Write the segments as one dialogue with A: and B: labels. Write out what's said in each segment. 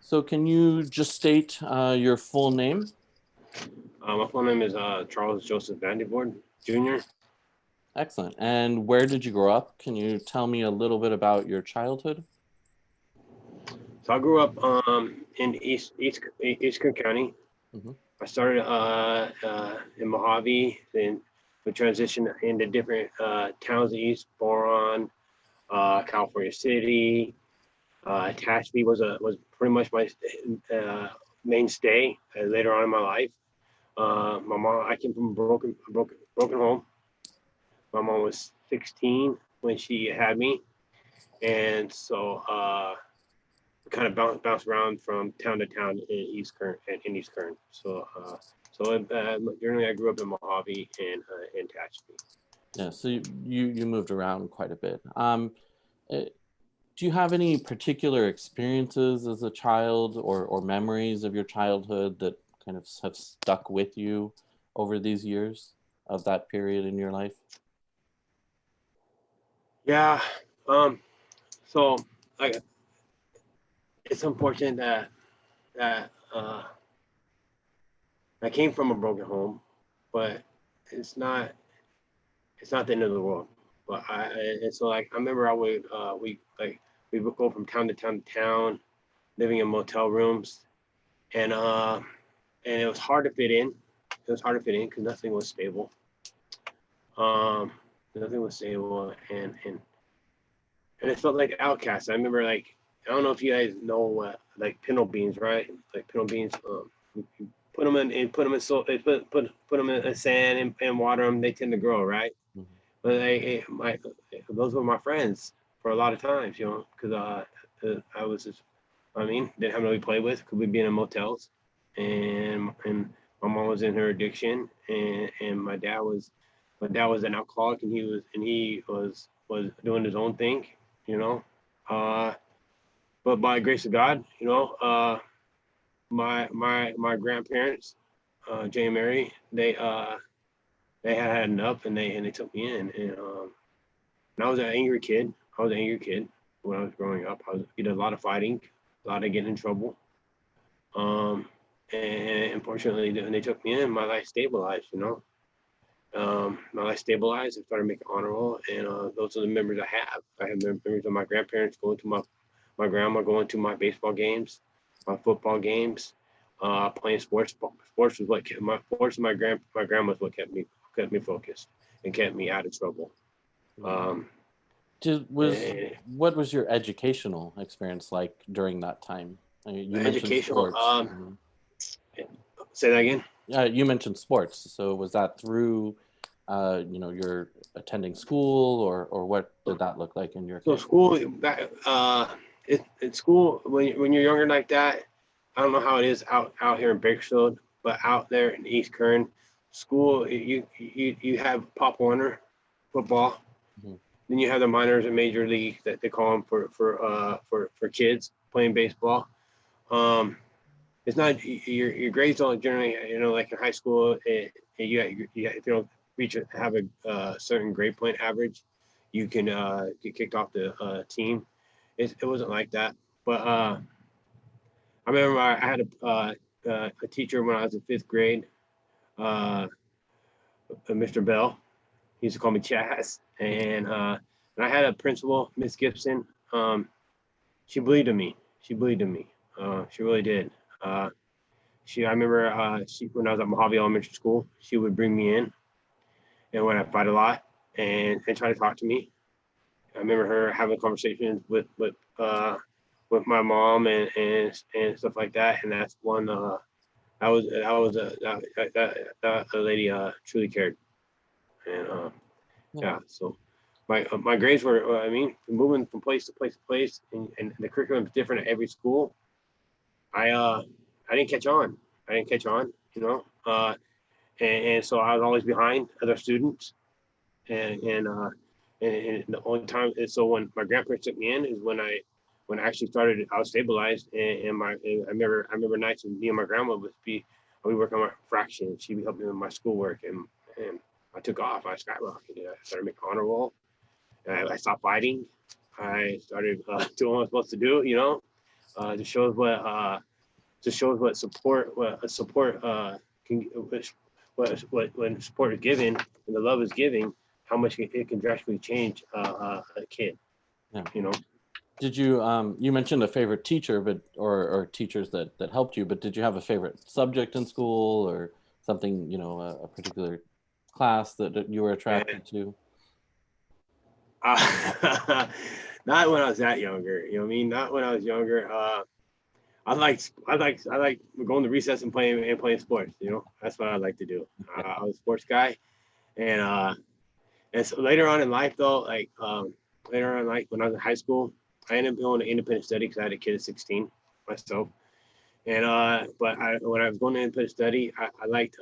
A: So can you just state your full name?
B: My full name is Charles Joseph Vandervoorde Jr.
A: Excellent. And where did you grow up? Can you tell me a little bit about your childhood?
B: So I grew up in Kern County.
A: Mhm.
B: I started in Mojave, then we transitioned into different towns in East Boron, California City. Tehachapi was pretty much my mainstay later on in my life. I came from a broken home. My mom was 16 when she had me, and so kind of bounced around from town to town in East Kern. So generally I grew up in Mojave and in Tehachapi.
A: Yeah, so you moved around quite a bit. Do you have any particular experiences as a child or memories of your childhood that kind of have stuck with you over these years of that period in your life?
B: Yeah. So like it's unfortunate that I came from a broken home, but it's not the end of the world. But and so like I remember we would go from town to town to town, living in motel rooms, and it was hard to fit in. It was hard to fit in because nothing was stable. Um, Nothing was stable, and it felt like outcasts. I remember like I don't know if you guys know like pinto beans, right? Like pinto beans. You put them put them in sand and water them. They tend to grow, right?
A: Mhm.
B: But those were my friends for a lot of times, because I was just, didn't have nobody to play with. Could we be in motels, and my mom was in her addiction, and my dad was an alcoholic, and he was doing his own thing, you know. Uh, but by the grace of God, my grandparents, Jay and Mary, they had enough, and they took me in, and I was an angry kid. I was an angry kid when I was growing up. We did a lot of fighting, a lot of getting in trouble. And unfortunately, when they took me in, my life stabilized. My life stabilized. I started making honor roll, and those are the memories I have. I have memories of my grandparents going to my grandma going to my baseball games, my football games, playing sports. Sports was what kept my sports. And my grandma's what kept me focused and kept me out of trouble. Um,
A: What was your educational experience like during that time? You mentioned
B: Educational.
A: sports.
B: Say that again.
A: You mentioned sports. So was that through, your attending school, or what did that look like in your
B: So
A: case?
B: school, in school when you're younger like that, I don't know how it is out here in Bakersfield, but out there in East Kern, school you have Pop Warner football,
A: Mhm.
B: then you have the minors and major league that they call them for kids playing baseball. Um, it's not your grades don't generally like in high school if you don't have a certain grade point average, you can get kicked off the team. It wasn't like that, but I remember I had a teacher when I was in fifth grade, uh, Mr. Bell. He used to call me Chaz, and I had a principal, Miss Gibson. She believed in me. She believed in me. She really did. I remember when I was at Mojave Elementary School, she would bring me in, and when I fight a lot, and try to talk to me. I remember her having conversations with my mom and stuff like that, and that's one that lady truly cared, and yeah. So my grades were moving from place to place to place, and the curriculum is different at every school. I didn't catch on. I didn't catch on, and so I was always behind other students, and and uh, and the only time, and so when my grandparents took me in is when I actually started. I was stabilized, and I remember nights when me and my grandma we work on my fraction. She'd be helping me with my schoolwork, and I took off. I skyrocketed. I started making honor roll. I stopped fighting. I started doing what I was supposed to do, Just shows what support can, what when support is given and the love is given, how much it can drastically change a kid.
A: Yeah.
B: You know.
A: Did you you mentioned a favorite teacher, but or teachers that helped you, but did you have a favorite subject in school or something, you know, a particular class that you were attracted to?
B: Not when I was that younger. You know what I mean? Not when I was younger. I like going to recess and playing sports. You know, that's what I like to do. I was a sports guy, and so later on in life though, later on in life when I was in high school, I ended up going to independent study because I had a kid at 16 myself. And when I was going to independent study, I liked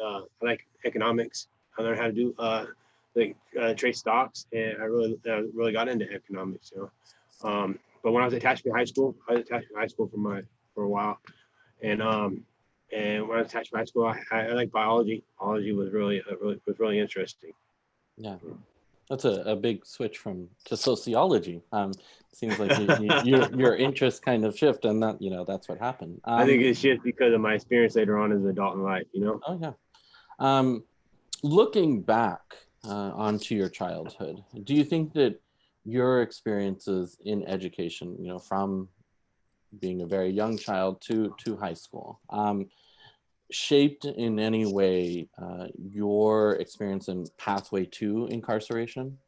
B: economics. I learned how to do trade stocks, and I really got into economics. You know, but when I was attached to high school, for a while, and when I was attached to high school, I liked biology. Biology was really interesting.
A: Yeah. That's a big switch to sociology. Seems like your interests kind of shift, and that, you know, that's what happened.
B: I think it's just because of my experience later on as an adult in life, you know.
A: Oh yeah. Looking back onto your childhood, do you think that your experiences in education, you know, from being a very young child to high school, shaped in any way your experience and pathway to incarceration?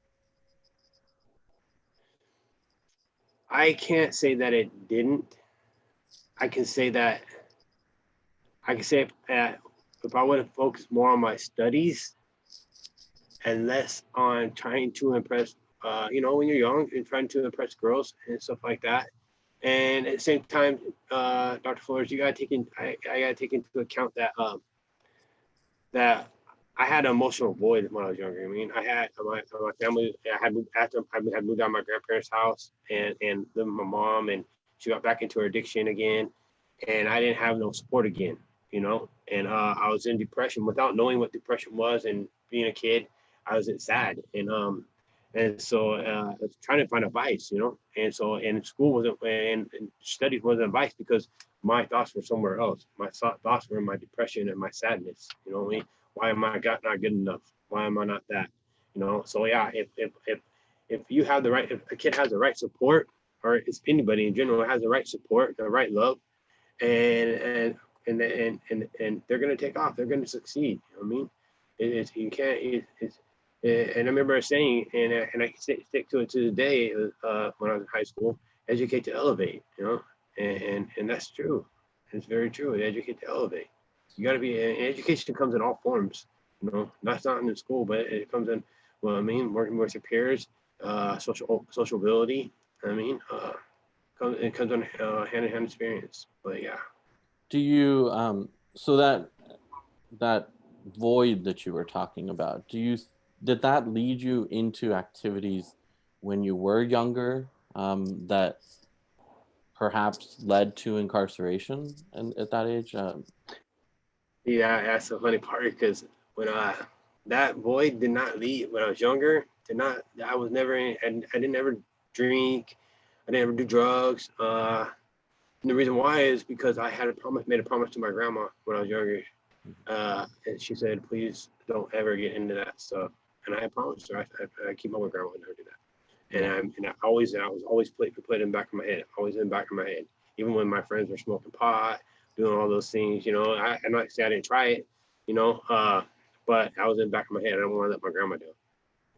B: I can't say that it didn't. I can say that if I would have focused more on my studies and less on trying to impress, you know, when you're young and trying to impress girls and stuff like that. And at the same time, Dr. Florez, I gotta take into account that I had an emotional void when I was younger. I mean, I had my family. I had moved out of my grandparents' house and lived with my mom, and she got back into her addiction again, and I didn't have no support again, you know. And I was in depression without knowing what depression was, and being a kid, I was sad, and so I was trying to find advice, you know. And so and school wasn't and studies wasn't advice because my thoughts were somewhere else. My thoughts were in my depression and my sadness, you know what I mean? Why am I not good enough? Why am I not that? You know, so yeah, if you have if a kid has the right support, or it's anybody in general has the right support, the right love, and they're gonna take off, they're gonna succeed. You know what I mean? You can't and I remember saying, and I stick to it to the day, when I was in high school, educate to elevate, you know, and that's true. It's very true. Educate to elevate. You got to be. Education comes in all forms. You know, that's not in the school, but it comes in. Well, I mean, working with your peers, social ability. I mean, it comes on hand in hand experience. But yeah.
A: Do you so that void that you were talking about, did that lead you into activities when you were younger that perhaps led to incarceration at that age?
B: Yeah, that's the funny part because when that void did not lead when I was younger. I was never I didn't ever drink. I didn't ever do drugs. And the reason why is because I made a promise to my grandma when I was younger. And she said, please don't ever get into that stuff. And I promised her, I keep my word, grandma, would never do that. And I was always put in the back of my head, always in the back of my head. Even when my friends were smoking pot, doing all those things, you know, I'm not saying I didn't try it, you know, but I was in the back of my head. I don't want to let my grandma do,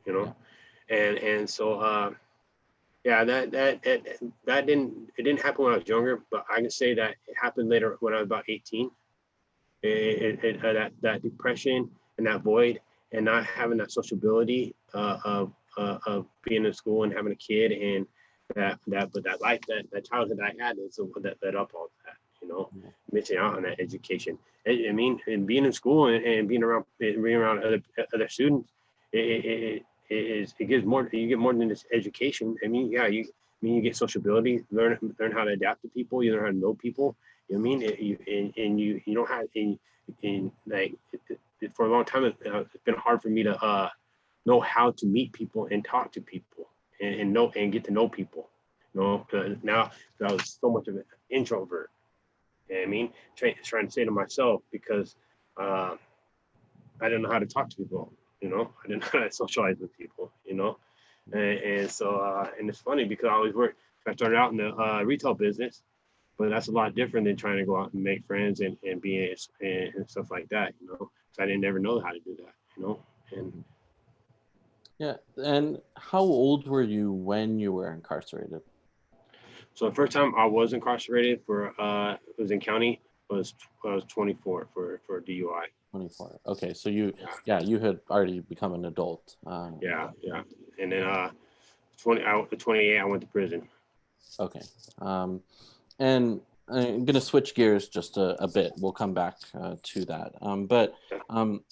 B: you know? And so, yeah, that didn't happen when I was younger, but I can say that it happened later when I was about 18. That depression and that void and not having that sociability of being in school and having a kid and that life, that childhood I had is what that led up all that, you know, missing out on that education. I mean, and being in school and being around other students, it gives more. You get more than just education. I mean, yeah, you get sociability, learn how to adapt to people, you learn how to know people. You know what I mean? You don't have for a long time. It's been hard for me to know how to meet people and talk to people and know and get to know people. You know, now that was so much of it. introvert. You know what I mean? Trying to say to myself, because I didn't know how to talk to people, you know, I didn't know how to socialize with people, you know. And so and it's funny because I started out in the retail business, but that's a lot different than trying to go out and make friends and be and stuff like that, you know. So I didn't ever know how to do that, you know. And
A: Yeah. And how old were you when you were incarcerated?
B: so the first time I was incarcerated for it was in county, was I was 24 for DUI.
A: 24. Okay, so you,
B: Yeah.
A: you had already become an adult.
B: Yeah. And then 28 I went to prison.
A: Okay. And I'm going to switch gears just a bit. We'll come back to that. But on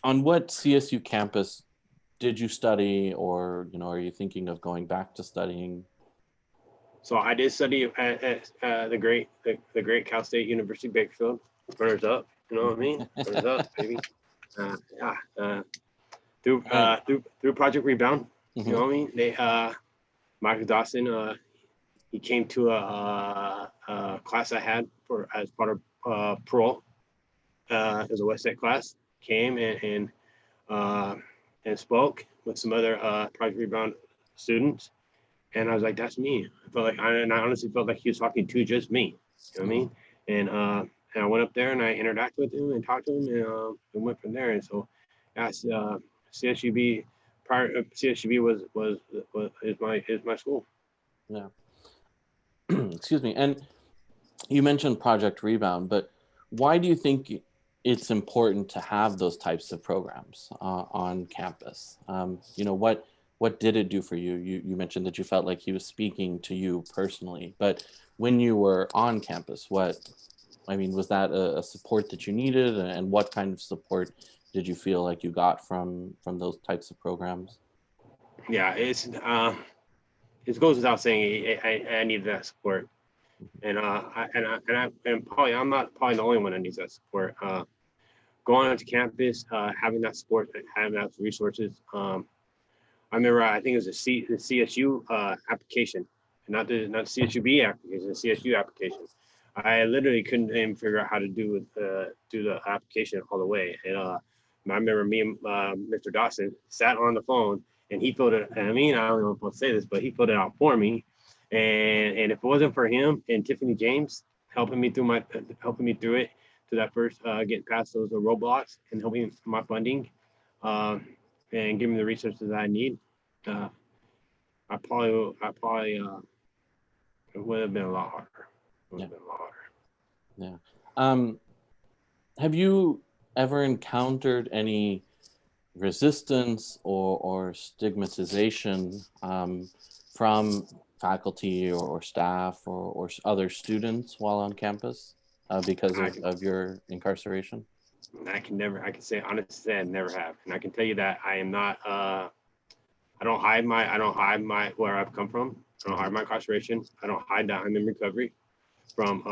A: what CSU campus did you study, or are you thinking of going back to studying?
B: So I did study at the great Cal State University Bakersfield. Runners up, you know what I mean? Runners up, baby. Through Project Rebound, you know what I mean? They Michael Dawson, he came to a class I had as part of Parole, as a West Side class. Came and spoke with some other Project Rebound students, and I was like, "That's me." I honestly felt like he was talking to just me. You know what I mean? And I went up there and I interacted with him and talked to him, and went from there. And so, CSUB CSUB is my school.
A: Yeah. Excuse me. And you mentioned Project Rebound, but why do you think it's important to have those types of programs on campus? What did it do for you? You mentioned that you felt like he was speaking to you personally, but when you were on campus, was that a support that you needed, and what kind of support did you feel like you got from those types of programs?
B: Yeah, it goes without saying I needed that support, and I'm not probably the only one that needs that support. Going onto campus, having that support, having those resources. I remember I think it was the CSU application, not the CSUB application, the CSU application. I literally couldn't even figure out how to do the application all the way. And I remember me and Mr. Dawson sat on the phone and he filled it. I don't know if I'll say this, but he filled it out for me. And if it wasn't for him and Tiffany James helping me through it to that first getting past those roadblocks and helping my funding, and giving me the resources that I need, I probably it would have been a lot harder.
A: Yeah. Have you ever encountered any resistance or stigmatization from faculty or staff or other students while on campus because of your incarceration?
B: I can say honestly, I never have, and I can tell you that I am not. I don't hide my where I've come from. I don't hide my incarceration. I don't hide that I'm in recovery from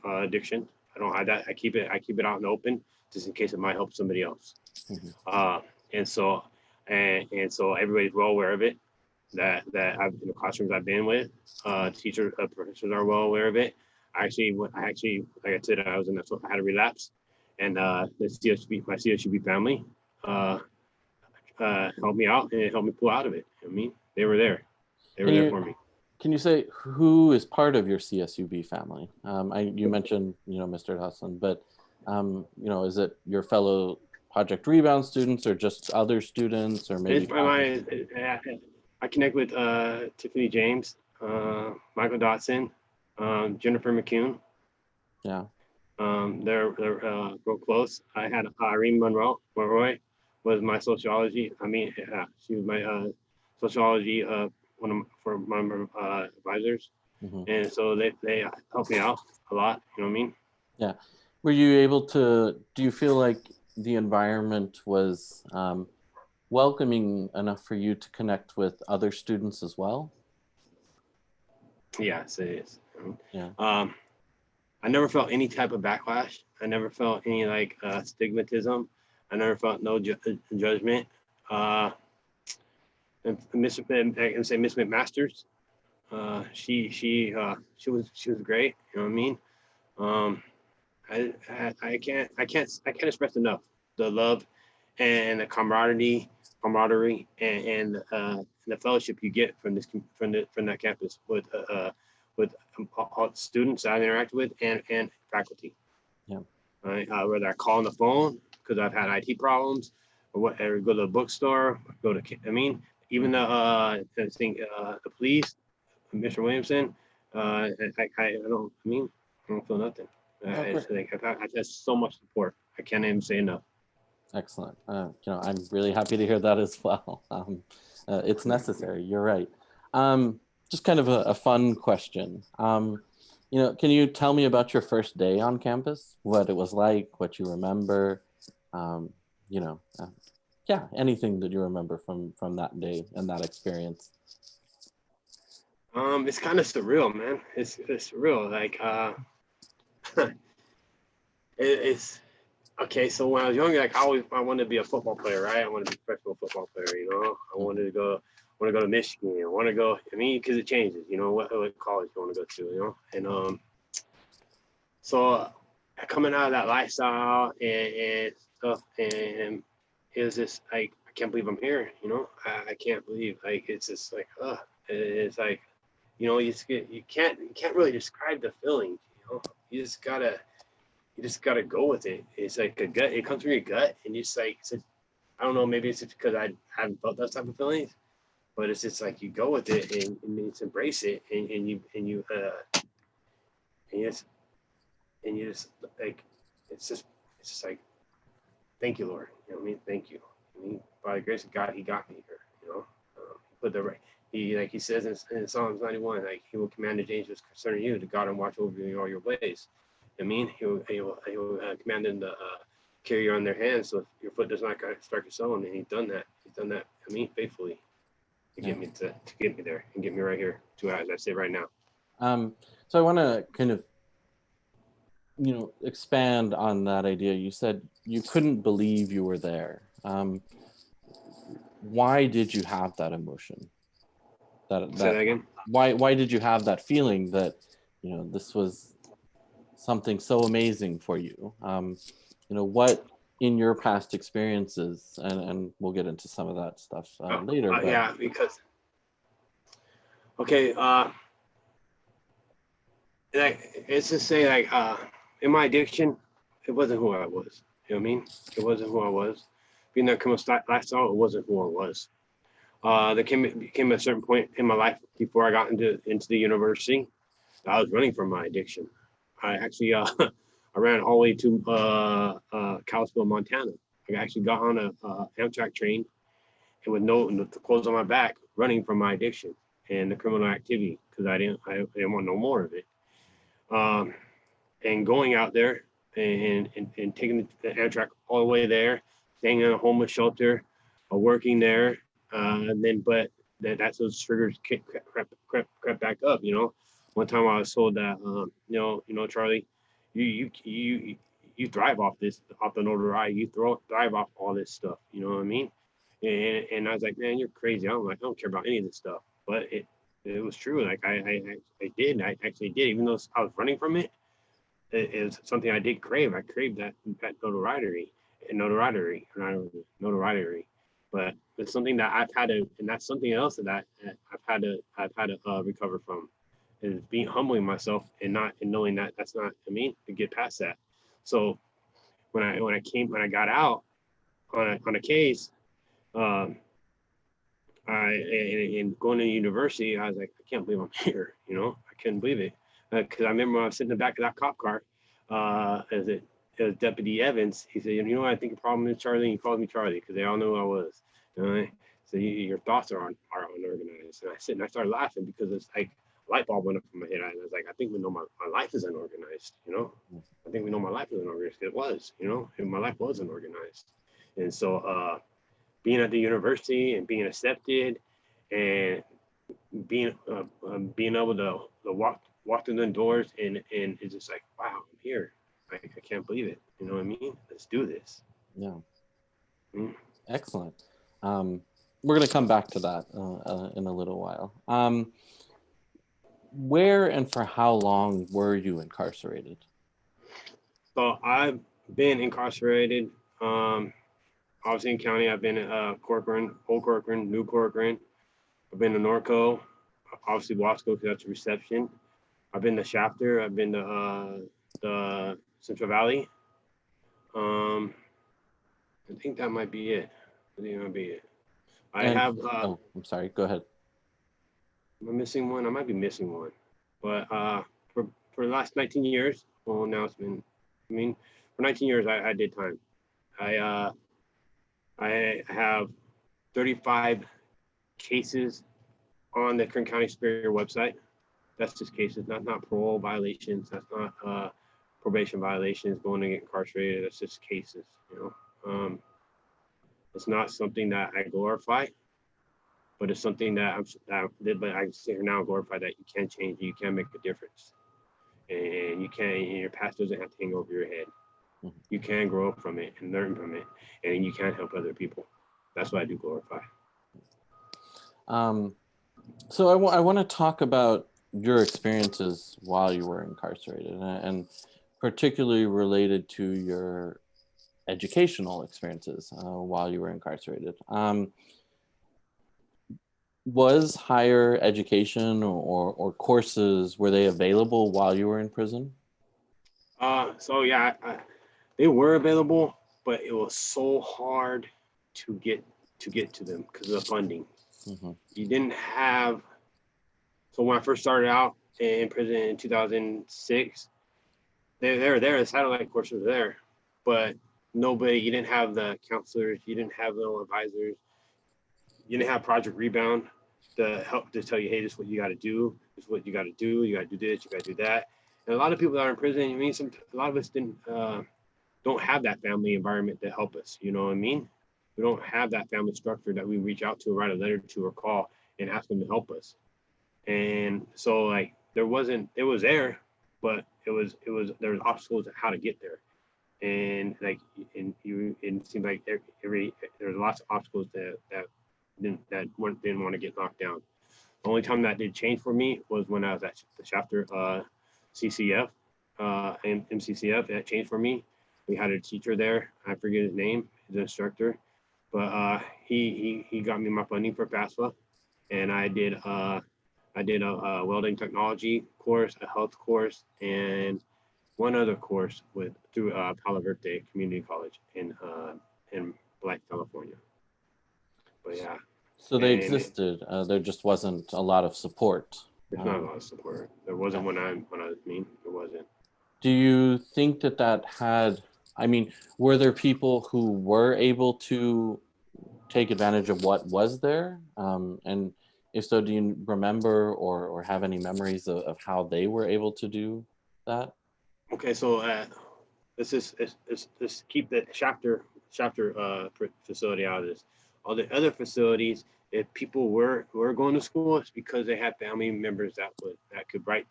B: addiction. I don't hide that. I keep it out in the open just in case it might help somebody else. And so everybody's well aware of it. That I've in the classrooms I've been with, teachers, professors are well aware of it. I actually, like I said, I had a relapse, and my CSUB family helped me out and helped me pull out of it. I mean, they were there. They were there for me.
A: Can you say who is part of your CSUB family? You mentioned, Mr. Hassan, but is it your fellow Project Rebound students or just other students, or maybe?
B: I connect with Tiffany James, Michael Dotson, Jennifer McCune.
A: Yeah.
B: They're real close. I had Irene Monroy was my sociology. She was my sociology one of my advisors, and so they helped me out a lot. You know what I mean?
A: Yeah. Were you able to? Do you feel like the environment was welcoming enough for you to connect with other students as well?
B: Yes, it is.
A: Yeah.
B: I never felt any type of backlash. I never felt any stigmatism. I never felt no judgment. I can say Miss McMasters. She was great. You know what I mean? Um, I can't express enough the love and the camaraderie and the fellowship you get from from that campus with all students I interact with and faculty.
A: Yeah.
B: Whether I call on the phone because I've had IT problems, or go to the bookstore, even the police, Mr. Williamson, I don't feel nothing.
A: Oh, great.
B: It's like I've had so much support. I can't even say enough.
A: Excellent. I'm really happy to hear that as well. It's necessary. You're right. Just kind of a fun question. Can you tell me about your first day on campus? What it was like? What you remember? Um, you know, uh, yeah, anything that you remember from that day and that experience.
B: It's kind of surreal, man. It's surreal. Like it's okay. So when I was younger, like I wanted to be a football player, right? I wanted to be a professional football player. I wanted to go. Want to go to Michigan. I want to go. Because it changes. What college you want to go to. And so coming out of that lifestyle and stuff, and it was just like I can't believe I'm here. I can't believe it's just like it's like you can't really describe the feeling. You just gotta go with it. It's like a gut. It comes from your gut, and you just like I don't know. Maybe it's just because I haven't felt those type of feelings, but it's just like you go with it and you just embrace it, and you just like it's just like thank you, Lord. You know what I mean? Thank you. By the grace of God, He got me here. Put the right. Like he says in Psalms 91, like He will command His angels concerning you to guard and watch over you in all your ways. He will command them to carry you on their hands so your foot does not strike a stone. And He's done that. Faithfully to get me to get me there and get me right here to as I say right now.
A: So I want to kind of expand on that idea. You said you couldn't believe you were there. Why did you have that emotion?
B: Say that again.
A: Why did you have that feeling that this was something so amazing for you? What in your past experiences, and we'll get into some of that stuff later. But
B: yeah, because okay, it's to say like in my addiction, it wasn't who I was. You know what I mean? It wasn't who I was. Being that criminal lifestyle, it wasn't who I was. There became a certain point in my life before I got into the university. I was running from my addiction. I actually I ran all the way to Kalispell, Montana. I actually got on a Amtrak train and with no clothes on my back, running from my addiction and the criminal activity because I didn't want no more of it. And going out there and taking the Amtrak all the way there, staying in a homeless shelter, working there, and then that's those triggers crept back up. One time I was told that Charlie, you thrive off the notoriety, you thrive off all this stuff. You know what I mean? And I was like, man, you're crazy. I don't care about any of this stuff. But it was true. Like I actually did, even though I was running from it. It was something I did crave. I craved that notoriety. But it's something that I've had to, and that's something else that I've had to recover from, is humbling myself and knowing that that's not to get past that. So when I got out on a case, and going to university, I was like, I can't believe I'm here. I couldn't believe it because I remember when I was sitting in the back of that cop car, as Deputy Evans, he said, what I think the problem is, Charlie. And he called me Charlie because they all knew who I was. So your thoughts are unorganized. And I started laughing because it's like a light bulb went up in my head. And I was like, I think we know my life is unorganized. I think we know my life is unorganized. It was, my life was unorganized. And so being at the university and being accepted and being able to walk through the doors and it's just like, wow, I'm here. I can't believe it. You know what I mean? Let's do this.
A: Yeah. Excellent. We're going to come back to that in a little while. Where and for how long were you incarcerated?
B: So I've been incarcerated. Obviously in county, I've been at Corcoran, Old Corcoran, New Corcoran. I've been to Norco, obviously Wasco because that's a reception. I've been to Shafter. I've been to the Central Valley. I think that might be it. I think that might be it.
A: Oh, I'm sorry. Go ahead.
B: Am I missing one? I might be missing one. But for the last 19 years, well, now it's been, for 19 years, I did time. I have 35 cases on the Kern County Superior website. That's just cases, not parole violations. That's not probation violations, going to get incarcerated. That's just cases, It's not something that I glorify, but it's something that but I can sit here now and glorify that you can change, you can make a difference. And your past doesn't have to hang over your head. Mm-hmm. You can grow from it and learn from it, and you can help other people. That's what I do glorify.
A: So I want to talk about your experiences while you were incarcerated, and particularly related to your educational experiences while you were incarcerated. Was higher education or courses, were they available while you were in prison?
B: So yeah, they were available, but it was so hard to get to them because of the funding. Mm-hmm. You didn't have. So when I first started out in prison in 2006, they were there. The satellite courses were there, but nobody. You didn't have the counselors. You didn't have the advisors. You didn't have Project Rebound to help to tell you, hey, this is what you got to do. This is what you got to do. You got to do this. You got to do that. And a lot of people that are in prison, a lot of us don't have that family environment to help us. You know what I mean? We don't have that family structure that we reach out to, write a letter to, or call and ask them to help us. And so like it was there, but there was obstacles to how to get there. And like, it seemed like there was lots of obstacles that didn't want to get knocked down. The only time that did change for me was when I was at the chapter CCF and MCCF. That changed for me. We had a teacher there. I forget his name, his instructor, but he got me my funding for FAFSA, and I did a welding technology course, a health course, and one other course through Palo Verde Community College in Black, California. But yeah.
A: So they existed. There just wasn't a lot of support.
B: There's not a lot of support. There wasn't when I there wasn't.
A: Do you think that had? Were there people who were able to take advantage of what was there? And if so, do you remember or have any memories of how they were able to do that?
B: Okay, so let's keep the chapter facility out of this. All the other facilities, if people were going to school, it's because they had family members that could write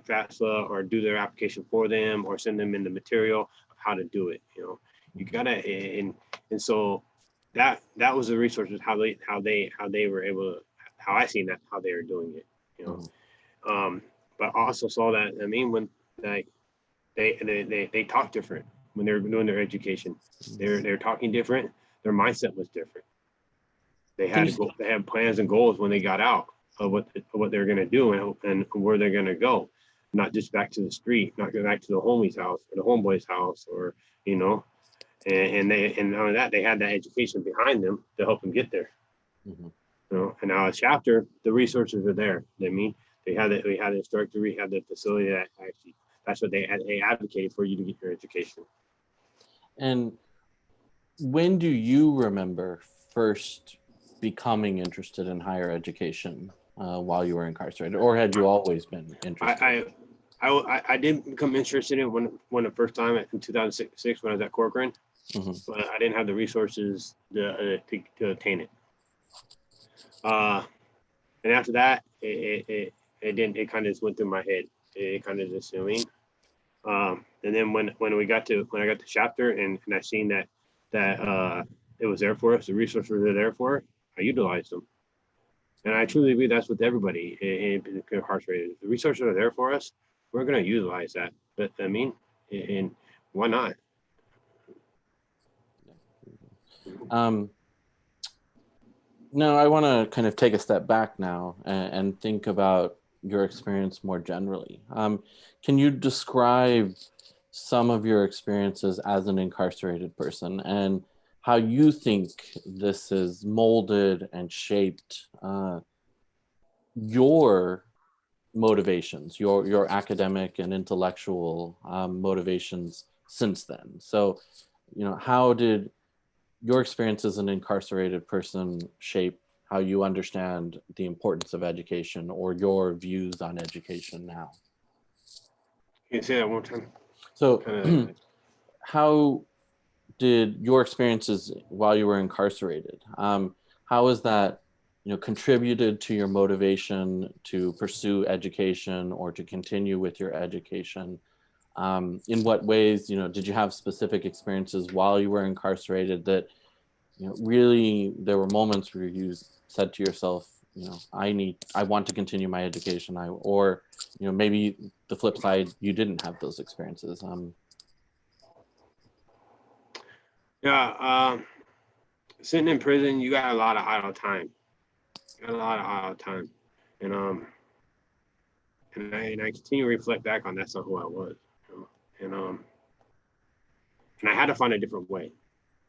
B: FAFSA or do their application for them or send them in the material of how to do it. You gotta and so that was the resources how they were able to, how I seen that, how they were doing it. Mm-hmm. But I also saw that when like they talk different when they're doing their education. They're talking different. Their mindset was different. They had plans and goals when they got out of what they're going to do and where they're going to go, not just back to the street, not go back to the homie's house or the homeboy's house, or and not only that, they had that education behind them to help them get there. Mm-hmm. And now a chapter, the resources are there. We had the instructor, we had the facility that actually, that's what they advocated for you to get your education.
A: And when do you remember first becoming interested in higher education while you were incarcerated, or had you always been interested?
B: I didn't become interested in when the first time in 2006 when I was at Corcoran, mm-hmm. but I didn't have the resources to attain it. And after that, it kind of just went through my head. It kind of just, and then when I got the chapter and I seen that it was there for us, the resources were there for it, I utilized them. And I truly believe that's with everybody in incarcerated. The resources are there for us. We're going to utilize that. But I mean, and why not?
A: No, I want to kind of take a step back now and think about your experience more generally. Can you describe some of your experiences as an incarcerated person and how you think this has molded and shaped your motivations, your academic and intellectual motivations since then? So, how did your experience as an incarcerated person shape how you understand the importance of education or your views on education now?
B: Can you say that one more time?
A: So, how did your experiences while you were incarcerated, how has that contributed to your motivation to pursue education or to continue with your education? In what ways, did you have specific experiences while you were incarcerated that, really there were moments where you said to yourself, I want to continue my education, or maybe the flip side, you didn't have those experiences.
B: Yeah, sitting in prison, you got a lot of idle time. And I continue to reflect back on that's not who I was. And I had to find a different way.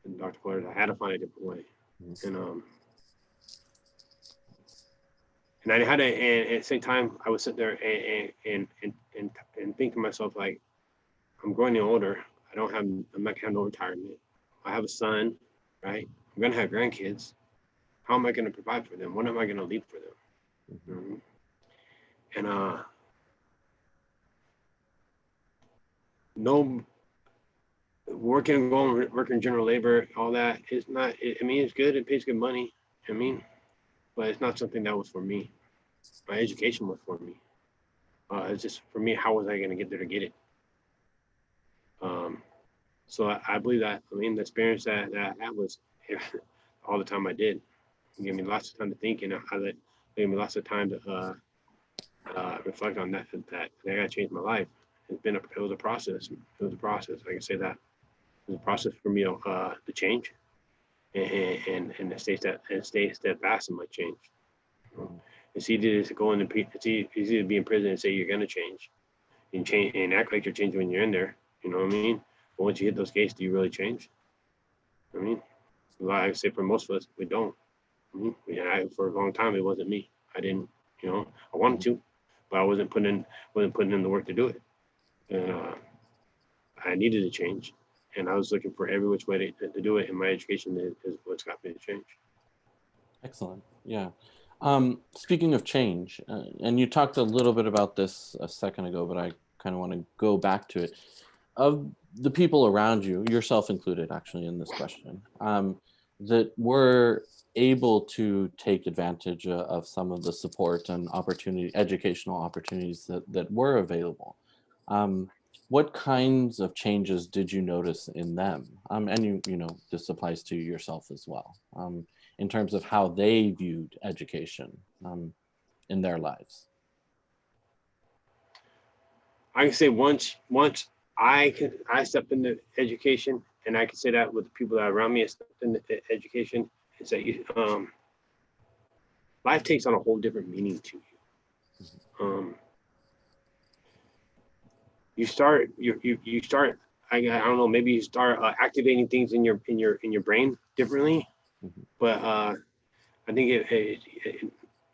B: And Dr. Florez, I had to find a different way. And I had to, and at the same time, I would sit there and think to myself, like, I'm growing older. I'm not gonna have no retirement. I have a son, right? I'm gonna have grandkids. How am I gonna provide for them? What am I gonna leave for them? And no, working general labor, all that is not. I mean, it's good. It pays good money. I mean, but it's not something that was for me. My education was for me. It's just for me. How was I gonna get there to get it? So I believe that. I mean, the experience that I had was all the time I did. It gave me lots of time to think, and it gave me lots of time to reflect on that. That I gotta change my life. It was a process. It was a process. I can say that it was a process for me to change, and to stay steadfast in my change. It's easy to go in it's easy to be in prison and say you're gonna change, and change and act like you're changing when you're in there. You know what I mean? But once you hit those gates, do you really change? I mean, like I say, for most of us, we don't. For a long time, it wasn't me. I didn't, I wanted to, but I wasn't putting in the work to do it. And I needed to change, and I was looking for every which way to do it. And my education is what's got me to change.
A: Excellent. Yeah. Speaking of change, and you talked a little bit about this a second ago, but I kind of want to go back to it. Of the people around you, yourself included, actually, in this question, that were able to take advantage of some of the support and educational opportunities that were available. What kinds of changes did you notice in them? And this applies to yourself as well, in terms of how they viewed education in their lives.
B: I can say once I stepped into education, and I can say that with the people that are around me, I stepped into education, is that life takes on a whole different meaning to you. You start, I don't know, maybe you start activating things in your brain differently, but I think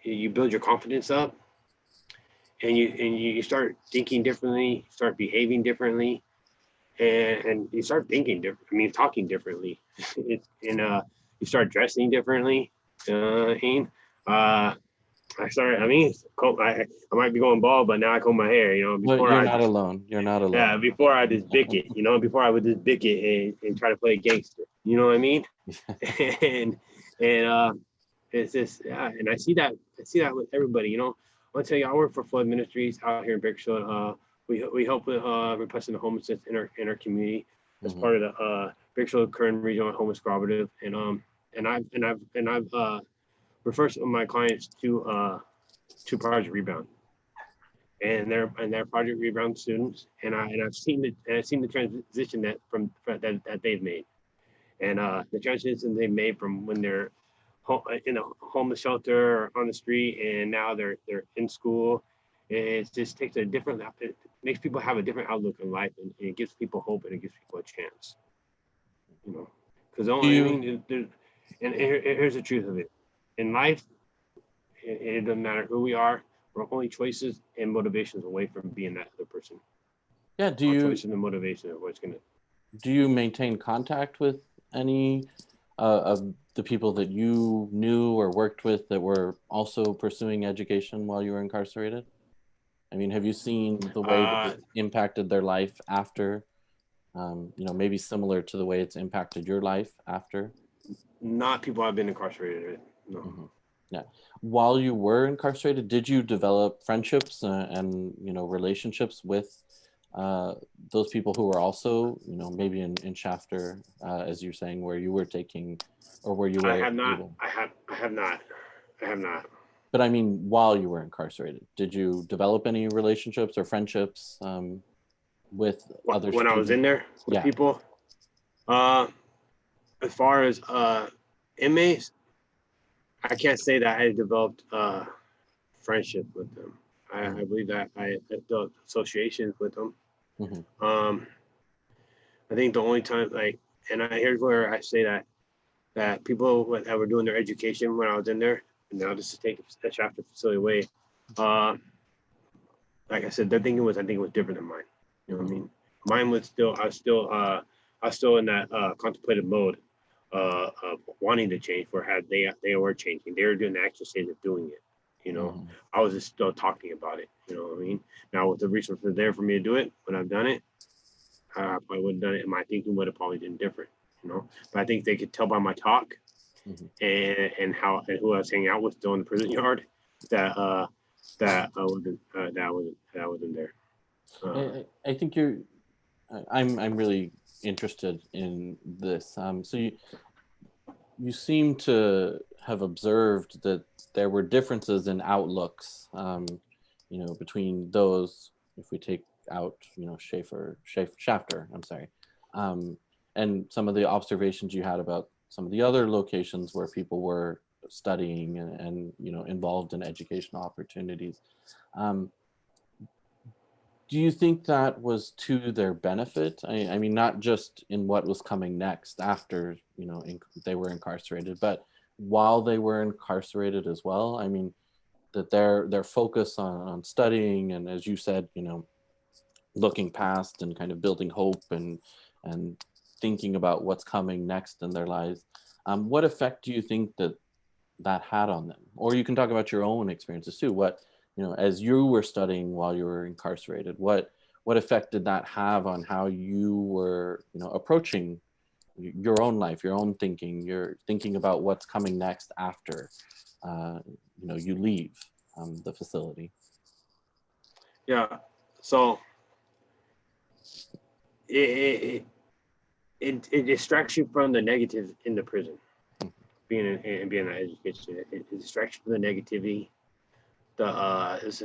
B: you build your confidence up, and you start thinking differently, start behaving differently, and you start thinking different. I mean, talking differently, and you start dressing differently. I might be going bald, but now I comb my hair.
A: You're not alone. You're not alone.
B: Yeah, before I just bick it. Before I would just bick it and try to play gangster. You know what I mean? and it's just, yeah, and I see that with everybody. I'll tell you, I work for Flood Ministries out here in Bakersfield. We help with repressing the homelessness in our community as part of the Bakersfield Kern Regional Homeless Cooperative, and I've refer some of my clients to Project Rebound, and they're Project Rebound students, and I've seen the transition that they've made, and the transition they've made from when they're in a homeless shelter or on the street, and now they're in school. It just takes a different, it makes people have a different outlook in life, and it gives people hope, and it gives people a chance, you know, because I mean, and here's the truth of it. In life, it doesn't matter who we are. We're only choices and motivations away from being that other person.
A: Yeah.
B: Our choices and motivation are what's gonna.
A: Do you maintain contact with any of the people that you knew or worked with that were also pursuing education while you were incarcerated? I mean, have you seen the way that it impacted their life after? You know, maybe similar to the way it's impacted your life after?
B: Not people I've been incarcerated. No.
A: Mm-hmm. Yeah. While you were incarcerated, did you develop friendships and you know, relationships with those people who were also, you know, maybe in Shafter, as you're saying, where you were taking, or where you were
B: I have not.
A: able?
B: I have not. I have not.
A: But I mean, while you were incarcerated, did you develop any relationships or friendships with other
B: when
A: students?
B: I was in there with people? As far as inmates, I can't say that I developed friendship with them. I believe that I built associations with them.
A: Mm-hmm.
B: I think the only time, like, and here's where I say that people that were doing their education when I was in there, and now this is taking a chapter facility away. Like I said, their thinking was, I think it was different than mine. You know what I mean? Mine was still, I was still in that contemplative mode of wanting to change, where they were changing. They were doing the actual stage of doing it. You know, I was just still talking about it. You know what I mean? Now with the resources there for me to do it, when I've done it, I probably would have done it, and my thinking would have probably been different. You know, but I think they could tell by my talk and how and who I was hanging out with still in the prison yard that that I wasn't there.
A: I think I'm really interested in this. So you seem to have observed that there were differences in outlooks, you know, between those, if we take out, you know, Shafter, I'm sorry, and some of the observations you had about some of the other locations where people were studying and you know, involved in educational opportunities. Do you think that was to their benefit? I mean, not just in what was coming next after, you know, they were incarcerated, but while they were incarcerated as well. I mean, that their focus on studying and, as you said, you know, looking past and kind of building hope and thinking about what's coming next in their lives. What effect do you think that had on them? Or you can talk about your own experiences too. What, you know, as you were studying while you were incarcerated, what effect did that have on how you were, you know, approaching your own life, your own thinking? You're thinking about what's coming next after, you know, you leave the facility.
B: Yeah. So it distracts you from the negative in the prison. Being in education, it distracts you from the negativity. Let's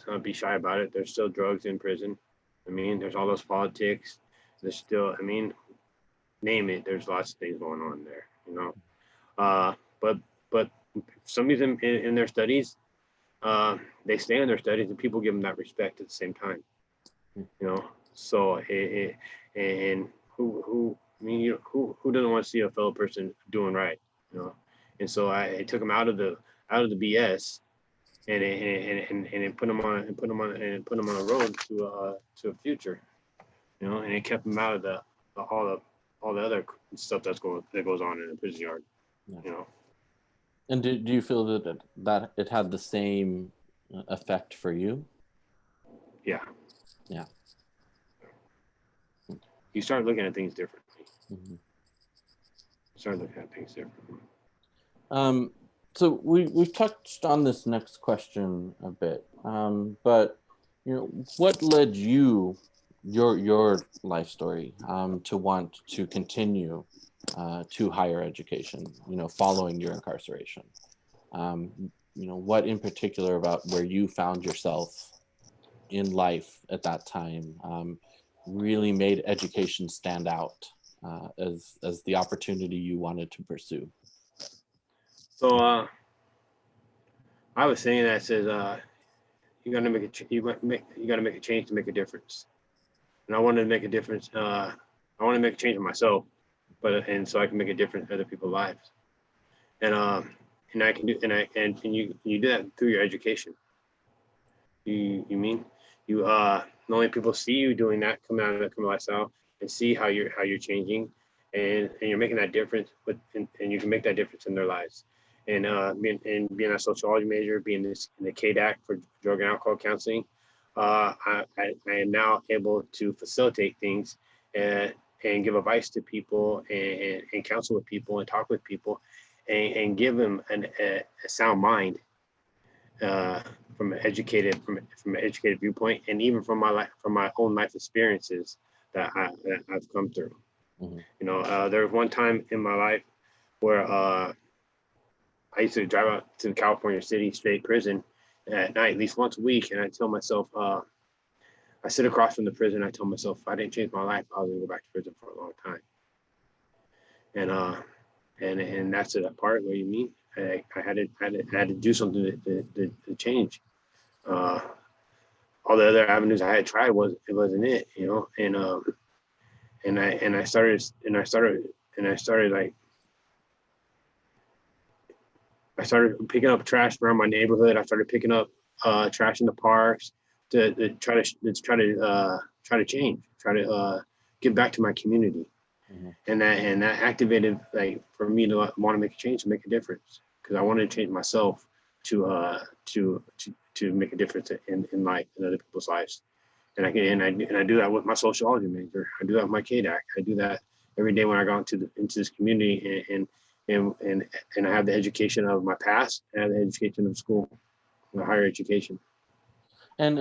B: not be shy about it. There's still drugs in prison. I mean, there's all those politics. There's still, I mean, name it. There's lots of things going on there. You know, but some of them in their studies, they stay in their studies, and people give them that respect at the same time. You know, so and who I mean, you know, who doesn't want to see a fellow person doing right? You know, and so I took them out of the BS and put them on a road to a future. You know, and it kept them out of all the other stuff that goes on in the prison yard.
A: Yeah.
B: You know.
A: And do you feel that it had the same effect for you?
B: Yeah.
A: Yeah.
B: You start looking at things differently.
A: Mm-hmm.
B: Start looking at things differently.
A: So we've touched on this next question a bit, but you know, what led you, your life story, to want to continue to higher education, you know, following your incarceration? What in particular about where you found yourself in life at that time really made education stand out as the opportunity you wanted to pursue?
B: So I was saying that says you got to you got to make a change to make a difference, and I wanted to make a difference. I want to make a change in myself, and so I can make a difference in other people's lives, and I can do and you do that through your education. You mean you not only people see you doing that, coming out of the criminal lifestyle, and see how you're changing, and you're making that difference, and you can make that difference in their lives. And being a sociology major, being in the CADAC for drug and alcohol counseling, I am now able to facilitate things and give advice to people and counsel with people and talk with people and give them a sound mind from an educated viewpoint, and even from my own life experiences that I've come through. Mm-hmm. There was one time in my life where I used to drive out to the California City State Prison at night, at least once a week, and I tell myself, I sit across from the prison. I tell myself, if I didn't change my life, I was gonna go back to prison for a long time. And that's the part where you mean I had to do something to change. All the other avenues I had tried wasn't it, and I started picking up trash around my neighborhood. I started picking up trash in the parks to try to change, give back to my community. Mm-hmm. And that activated, like, for me to want to make a change, to make a difference, because I wanted to change myself to make a difference in life, in other people's lives. And I do that with my sociology major. I do that with my CADAC. I do that every day when I go into this community, and I have the education of my past, and I have the education of school, the higher education.
A: And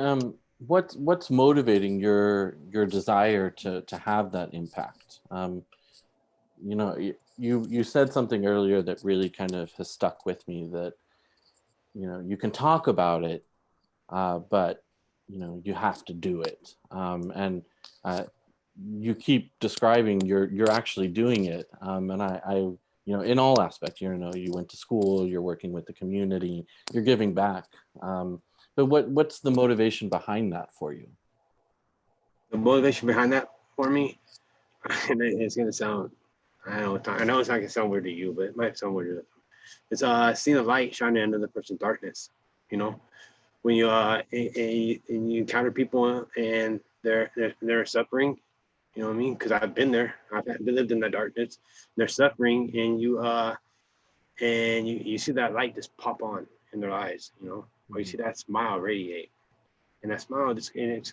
A: what's motivating your desire to have that impact? You said something earlier that really kind of has stuck with me, that you can talk about it, but you have to do it. And you keep describing you're actually doing it. And I in all aspects, you went to school, you're working with the community, you're giving back. But what's the motivation behind that for you?
B: The motivation behind that for me, and it's going to sound, I know it's not going to sound weird to you, but it might sound weird to them. It's seeing the light shining into the person's darkness. When you and you encounter people and they're suffering, you know what I mean? Because I've been there. I've lived in the darkness. They're suffering, and you see that light just pop on in their eyes, or you see that smile radiate, and that smile and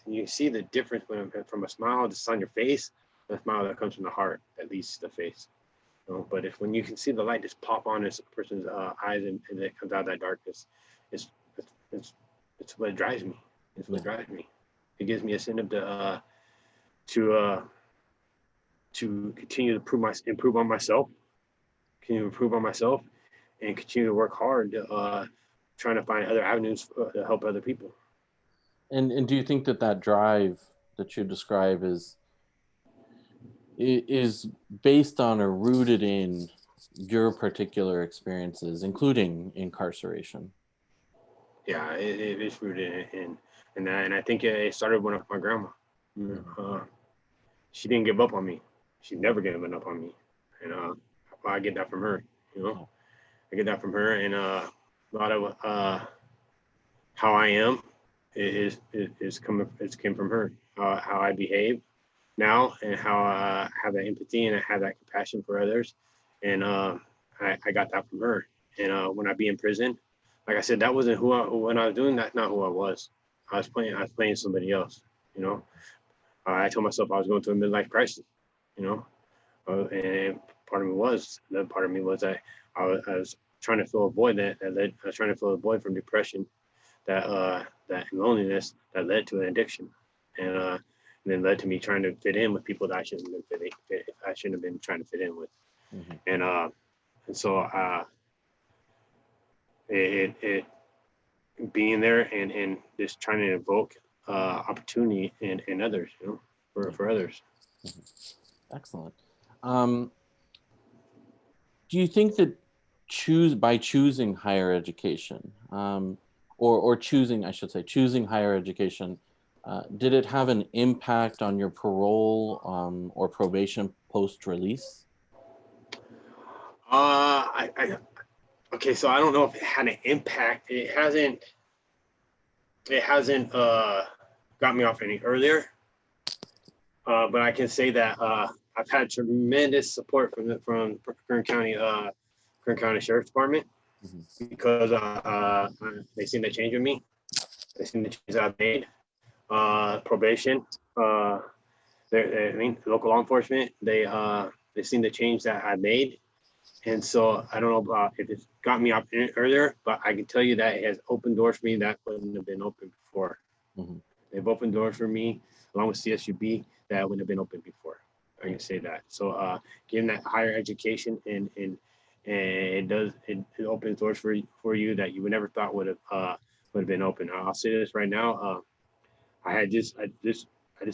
B: you see the difference from a smile that's on your face, the smile that comes from the heart that leads to the face. But when you can see the light just pop on in a person's eyes, and it comes out of that darkness, it's what drives me. It's what drives me. It gives me a incentive to continue to improve on myself, and continue to work hard trying to find other avenues to help other people.
A: And do you think that drive that you describe is based on or rooted in your particular experiences, including incarceration?
B: Yeah, it is rooted in that, and I think it started with my grandma. She didn't give up on me. She never given up on me, and I get that from her. I get that from her, and a lot of how I am came from her. How I behave now, and how I have that empathy and I have that compassion for others, and I got that from her. And when I be in prison, like I said, that wasn't when I was doing that, not who I was. I was playing somebody else. I told myself I was going through a midlife crisis. And part of me was that I was trying to fill a void I was trying to fill a void from depression, that loneliness that led to an addiction, and then led to me trying to fit in with people that I shouldn't have been trying to fit in with. Mm-hmm. And so it being there and just trying to invoke opportunity in others, for others.
A: Excellent. Do you think that choosing higher education, or choosing, I should say, choosing higher education, did it have an impact on your parole or probation post-release?
B: Okay, so I don't know if it had an impact. It hasn't got me off any earlier. But I can say that I've had tremendous support from Kern County Sheriff's Department, because they seen the change in me. They seen the changes I've made. Probation, local law enforcement, they seen the change that I made. And so I don't know about if it's got me up earlier, but I can tell you that it has opened doors for me that wouldn't have been open before. They've opened doors for me along with CSUB that wouldn't have been open before. I can say that. So getting that higher education and it opens doors for you that you would never thought would have been open. I'll say this right now. I just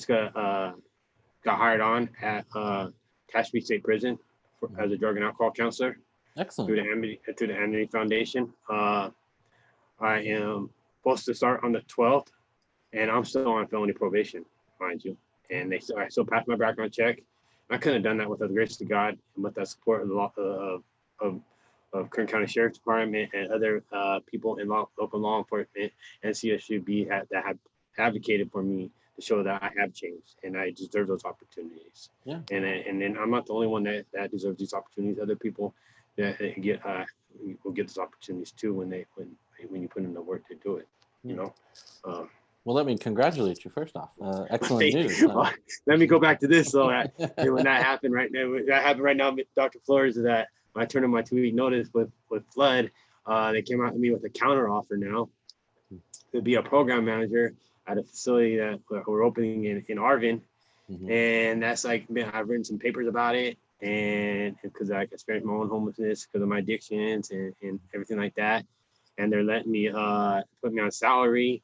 B: got hired on at Tashby State Prison as a drug and alcohol counselor.
A: Excellent.
B: Through the Amity Foundation. I am supposed to start on the 12th, and I'm still on felony probation, mind you. And I still passed my background check. I couldn't have done that without the grace of God and with the support of the law of Kern County Sheriff's Department and other people in local law enforcement and CSUB that have advocated for me to show that I have changed and I deserve those opportunities.
A: Yeah.
B: And then I'm not the only one that deserves these opportunities. Other people that will get those opportunities too when you put in the work to do it.
A: Well, let me congratulate you first off. Excellent news.
B: Well, let me go back to this. So when that happened right now, Dr. Florez, is that when I turned in my 2-week notice with Flood, they came out to me with a counter offer now to be a program manager at a facility that we're opening in Arvin. And that's like, man, I've written some papers about it, and because I experienced my own homelessness because of my addictions and everything like that. And they're letting me put me on salary.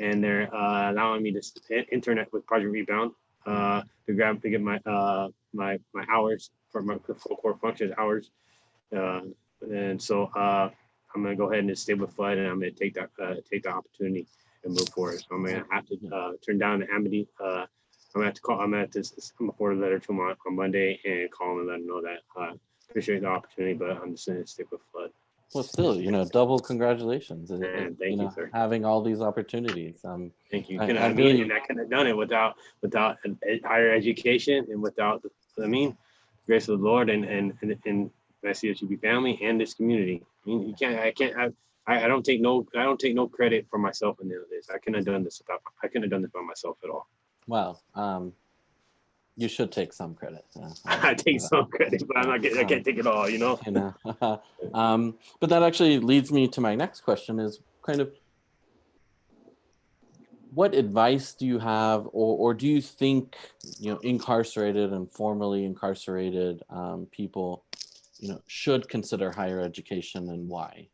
B: And they're allowing me to intern with Project Rebound to get my hours for my full core functions hours. And so I'm gonna go ahead and stay with Flood, and I'm gonna take the opportunity and move forward. So I'm gonna have to turn down the Amity. I'm gonna have to call. I'm gonna forward a letter to him on Monday and call him and let him know that I appreciate the opportunity, but I'm just gonna stick with Flood.
A: Well, still, double congratulations.
B: Thank you, sir.
A: Having all these opportunities.
B: Thank you. I couldn't have done it without higher education and without the grace of the Lord and my CSUB family and this community. I mean, I don't take no credit for myself in this. I couldn't have done this by myself at all.
A: Well, you should take some credit.
B: I take some credit, but I can't take it all,
A: But that actually leads me to my next question: is kind of what advice do you have, or do you think incarcerated and formerly incarcerated people, should consider higher education, and why?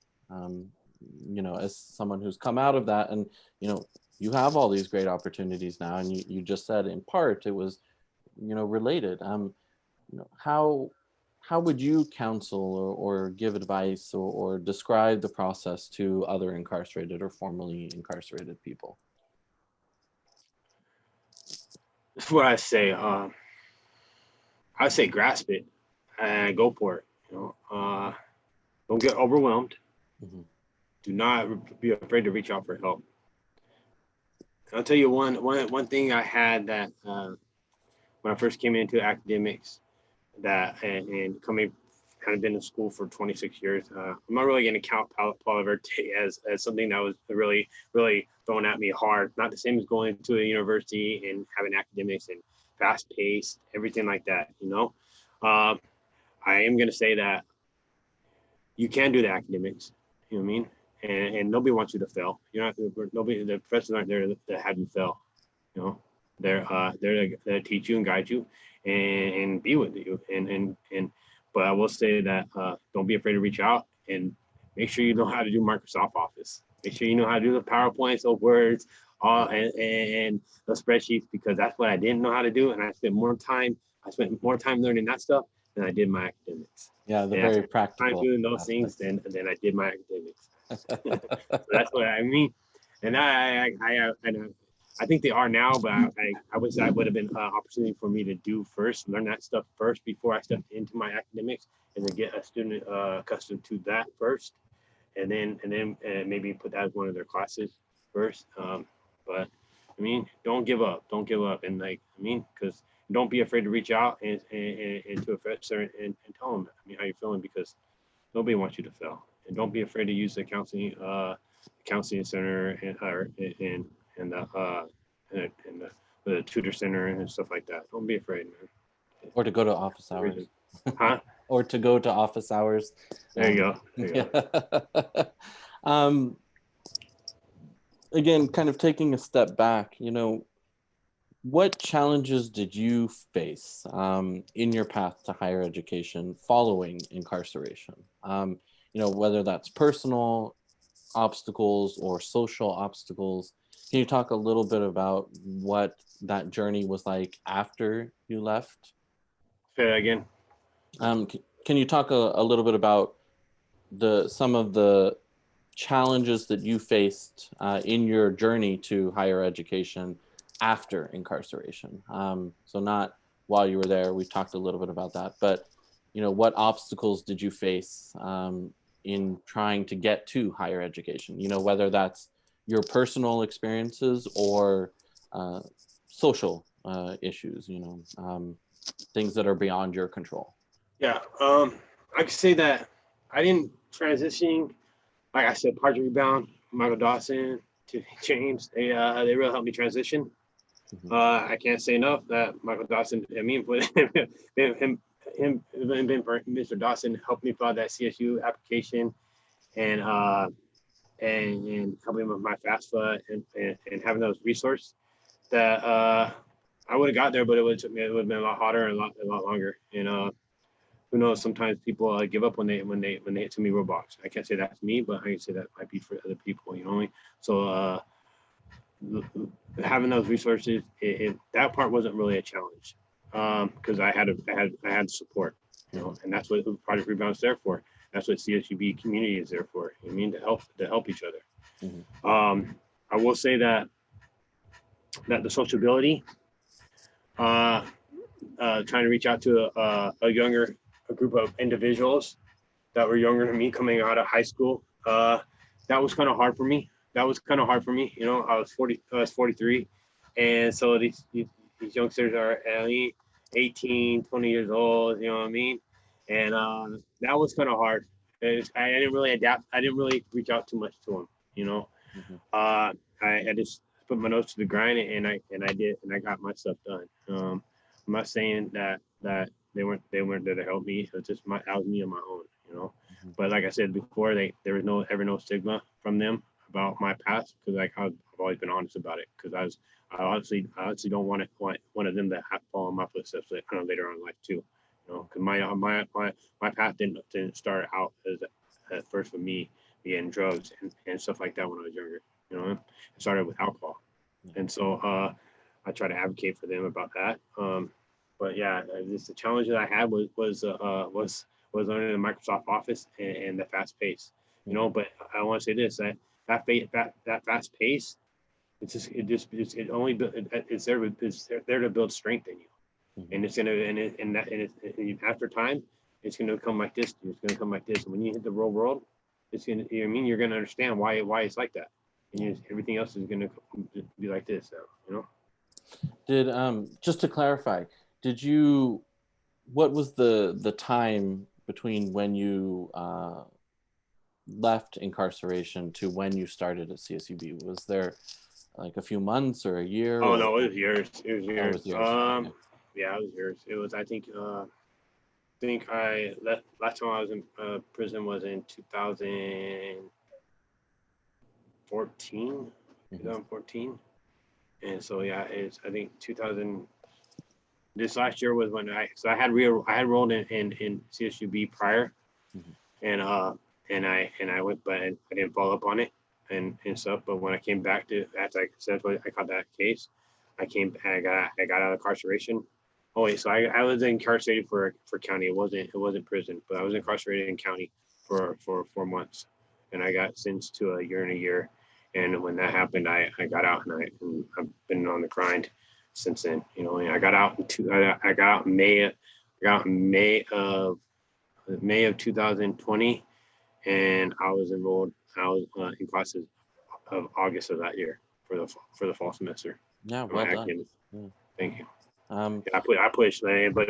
A: As someone who's come out of that, and you have all these great opportunities now, and you just said in part it was related. How would you counsel or give advice or describe the process to other incarcerated or formerly incarcerated people?
B: That's what I say. I say grasp it and go for it. Don't get overwhelmed. Do not be afraid to reach out for help. I'll tell you one thing I had that when I first came into academics, and coming, kind of been in school for 26 years. I'm not really going to count Palo Verde as something that was really, really thrown at me hard. Not the same as going to a university and having academics and fast paced, everything like that. I am going to say that you can do the academics. You know what I mean? And nobody wants you to fail. The professors aren't there to have you fail. They're there to teach you and guide you and be with you. But I will say that don't be afraid to reach out and make sure you know how to do Microsoft Office. Make sure you know how to do the PowerPoints or Words, and the spreadsheets, because that's what I didn't know how to do. And I spent more time learning that stuff than I did my academics.
A: Yeah, the
B: And I
A: very
B: spent more time
A: practical
B: doing those
A: aspects.
B: things than I did my academics. So that's what I mean. And I think they are now, but I wish that would have been an opportunity for me to learn that stuff first before I stepped into my academics, and then get a student accustomed to that first, and then maybe put that as one of their classes first. But I mean, don't give up, and because don't be afraid to reach out and to a professor and tell them, how you're feeling, because nobody wants you to fail, and don't be afraid to use the counseling center and the tutor center and stuff like that. Don't be afraid, man.
A: Or to go to office hours.
B: Huh?
A: Or to go to office hours.
B: There you go.
A: Again, kind of taking a step back, what challenges did you face in your path to higher education following incarceration? Whether that's personal obstacles or social obstacles. Can you talk a little bit about what that journey was like after you left?
B: Say that again.
A: Can you talk a little bit about some of the challenges that you faced in your journey to higher education after incarceration? So not while you were there, we've talked a little bit about that, but what obstacles did you face in trying to get to higher education? Whether that's your personal experiences or social issues, things that are beyond your control.
B: Yeah, I could say that I didn't transition, like I said, Project Rebound, Michael Dawson, to James. They really helped me transition. Mm-hmm. I can't say enough that Michael Dawson, Mr. Dawson helped me fill out that CSU application, and helping with my FAFSA and having those resources that I would have got there, but it would have been a lot harder and a lot longer. And who knows? Sometimes people give up when they hit too many roadblocks. I can't say that's me, but I can say that might be for other people. So having those resources, that part wasn't really a challenge, because I had support, and that's what Project Rebound is there for. That's what CSUB community is there for. To help each other. Mm-hmm. I will say that the sociability, trying to reach out to a group of individuals that were younger than me coming out of high school, that was kind of hard for me. I was 43, and so these youngsters are 18, 20 years old, and that was kind of hard. I didn't really adapt. I didn't really reach out too much to them, Mm-hmm. I just put my nose to the grind, and I did, and I got my stuff done. I'm not saying that they weren't there to help me. It was just that was me on my own, Mm-hmm. But like I said before, there was no stigma from them about my past, because I've always been honest about it, because I honestly don't want one of them to have to follow in my footsteps later on in life too, because my path didn't start out at first with me getting drugs and stuff like that when I was younger. It started with alcohol, and so I try to advocate for them about that. But yeah, the challenge that I had was learning the Microsoft Office and the fast pace. But I want to say this: that fast pace, it's there to build strength in you, mm-hmm. And it's and after time, it's gonna come like this. It's gonna come like this. And when you hit the real world, it's gonna you're gonna understand why it's like that, and everything else is gonna be like this. So
A: Did just to clarify, what was the time between when you left incarceration to when you started at CSUB? Was there like a few months or a year?
B: Oh, no, it was years. It was years.
A: Okay.
B: Yeah, it was years. It was, I think I left, last time I was in prison was in 2014. Mm-hmm. 2014. And so, yeah, I think 2000, this last year was when I had enrolled in CSUB prior. Mm-hmm. I went, but I didn't follow up on it and stuff. But when I came back to after I caught that case, I got out of incarceration. Oh wait, so I was incarcerated for county. It wasn't prison, but I was incarcerated in county for 4 months, and I got sentenced to a year and a year. And when that happened, I got out, and I've been on the grind since then. You know, and I got out I got out in May of 2020, and I was enrolled. I was in classes of August of that year for the fall semester.
A: Yeah, well done. Yeah.
B: Thank you. Yeah, I pushed, man, but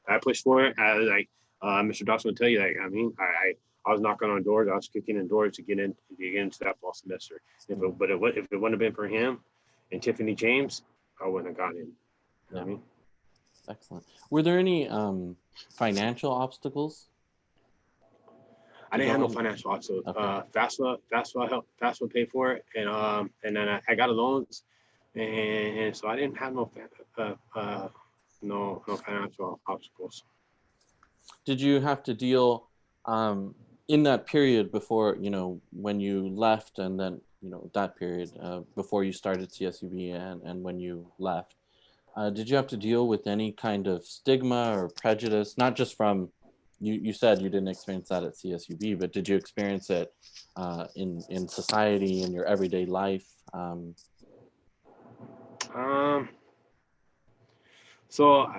B: I pushed for it. I was like, Mr. Dawson will tell you, like, I mean, I was knocking on doors, I was kicking in doors to get into that fall semester. If it wouldn't have been for him and Tiffany James, I wouldn't have gotten in. You know what I mean?
A: Excellent. Were there any financial obstacles?
B: I didn't have no financial obstacles. Okay. FAFSA paid for it, and then I got a loans, and so I didn't have no financial obstacles.
A: Did you have to deal in that period before, you know, when you left, and then, you know, that period before you started CSUB and when you left, did you have to deal with any kind of stigma or prejudice, not just from, you said you didn't experience that at CSUB, but did you experience it in society, in your everyday life?
B: So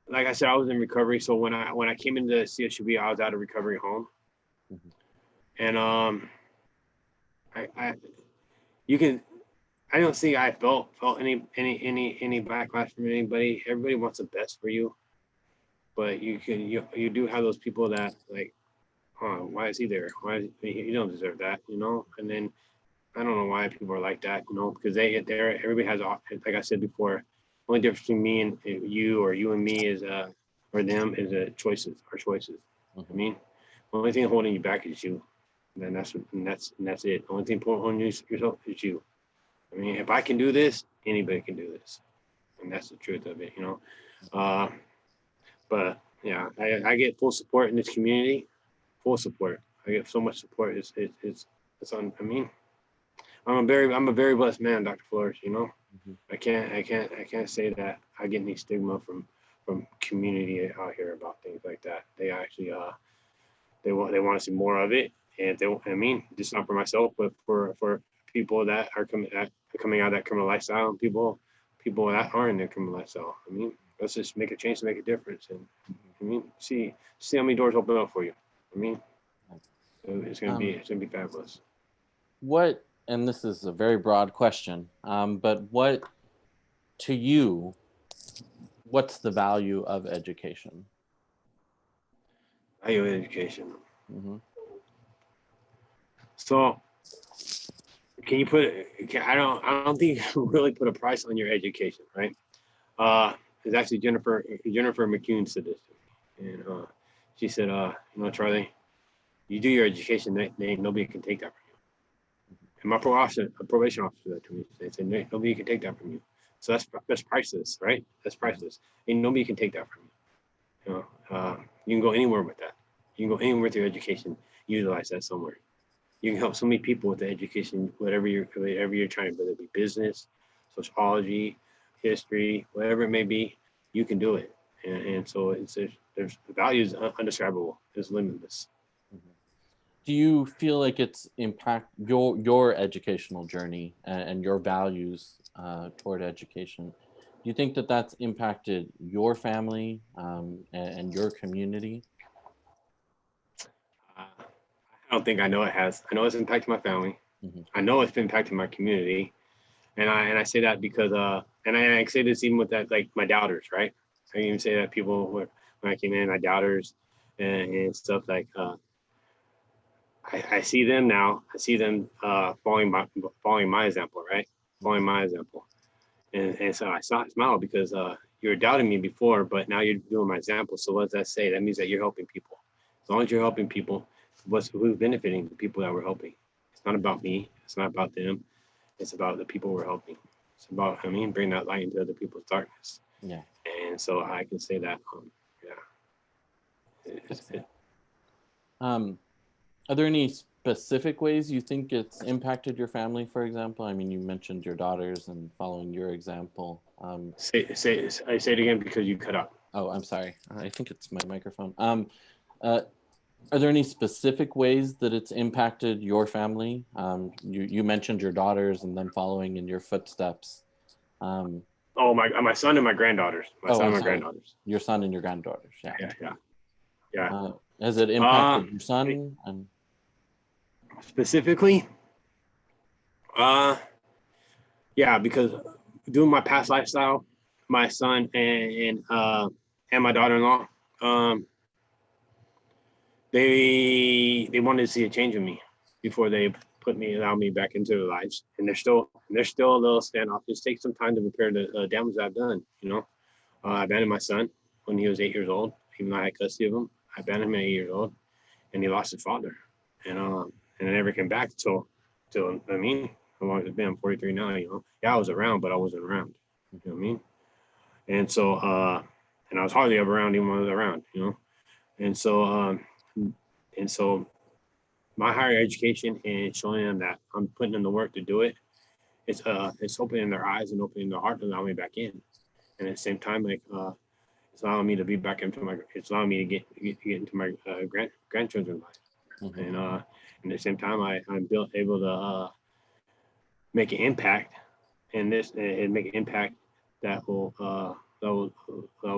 B: like I said, I was in recovery. So when I came into CSUB, I was out of recovery home. Mm-hmm. And I don't think I felt any backlash from anybody. Everybody wants the best for you, but you do have those people that like, oh, why is he there? He don't deserve that, you know? And then I don't know why people are like that, you know, because everybody has, like I said before, only difference between me and you, or you and me, is or them, is our choices. Mm-hmm. I mean, the only thing holding you back is you. And that's it. The only thing holding yourself is you. I mean, if I can do this, anybody can do this, and that's the truth of it, you know. But yeah, I get full support in this community. Full support. I get so much support. It's on. I mean, I'm a very blessed man, Dr. Florez. You know, mm-hmm. I can't say that I get any stigma from community out here about things like that. They actually they want to see more of it, and I mean, just not for myself, but for people that are coming out of that criminal lifestyle, and people that are in their criminal lifestyle. I mean, let's just make a change to make a difference, and I mean, see how many doors open up for you. I mean, it's gonna be fabulous.
A: What, and this is a very broad question, but what, to you, what's the value of education?
B: Value of education.
A: Mm-hmm.
B: So, can you I don't think you can really put a price on your education, right? It's actually Jennifer McCune said this to me, and she said, you know, Charlie, you do your education, nobody can take that from you. And my probation officer said that to me. They said, nobody can take that from you. So that's priceless, right? That's priceless, and nobody can take that from you. You know, you can go anywhere with that. You can go anywhere with your education. Utilize that somewhere. You can help so many people with the education, whatever you're trying, whether it be business, sociology, history, whatever it may be, you can do it. And so there's the value is undescribable. It's limitless.
A: Do you feel like it's impact your educational journey and your values toward education? Do you think that that's impacted your family and your community?
B: I don't think I know it has. I know it's impacted my family. Mm-hmm. I know it's been impacting my community, and I say that because and I say this even with that, like my doubters, right? I even say that people when I came in, my doubters and stuff like. I see them now. I see them following my example, right? Following my example, and so I smile because you were doubting me before, but now you're doing my example. So what does that say? That means that you're helping people. As long as you're helping people, who's benefiting? The people that we're helping. It's not about me. It's not about them. It's about the people we're helping. It's about, I mean, bring that light into other people's darkness. Yeah. And so I can say that, yeah.
A: Are there any specific ways you think it's impacted your family, for example? I mean, you mentioned your daughters and following your example.
B: I say it again because you cut out.
A: Oh, I'm sorry. I think it's my microphone. Are there any specific ways that it's impacted your family? You mentioned your daughters and them following in your footsteps.
B: Oh, my son and my granddaughters.
A: I'm sorry. Your son and your granddaughters. Yeah.
B: Yeah.
A: Has it impacted your son?
B: Specifically, yeah, because doing my past lifestyle, my son and my daughter-in-law, they wanted to see a change in me before they allow me back into their lives, and they're still a little standoffish. It takes some time to repair the damage I've done. I abandoned my son when he was 8 years old. Even though I had custody of him, I abandoned him at 8 years old, and he lost his father, and I never came back till I mean, how long has it been? I'm 43 now. Yeah, I was around, but I wasn't around. You know what I mean? And so, and I was hardly ever around even when I was around. And so my higher education and showing them that I'm putting in the work to do it, it's opening their eyes and opening their heart to allow me back in. And at the same time, like it's allowing me to be back it's allowing me to get into my grandchildren's life. Mm-hmm. And at the same time, I'm able to make an impact in this and make an impact that will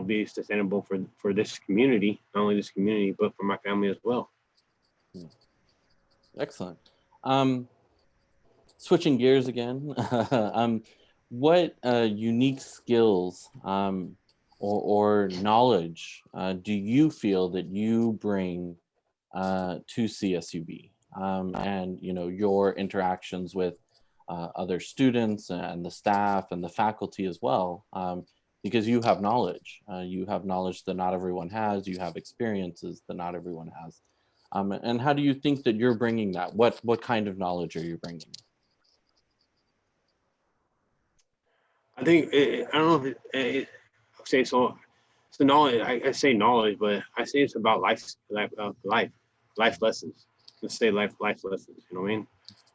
B: be sustainable for this community, not only this community, but for my family as well.
A: Excellent. Switching gears again, what unique skills or knowledge do you feel that you bring to CSUB and your interactions with other students and the staff and the faculty as well, because you have knowledge that not everyone has, you have experiences that not everyone has, and how do you think that you're bringing that? What kind of knowledge are you bringing?
B: I think I don't know if I'll say so. It's the knowledge. I say knowledge, but I say it's about life lessons. Let's say life lessons. You know what I mean?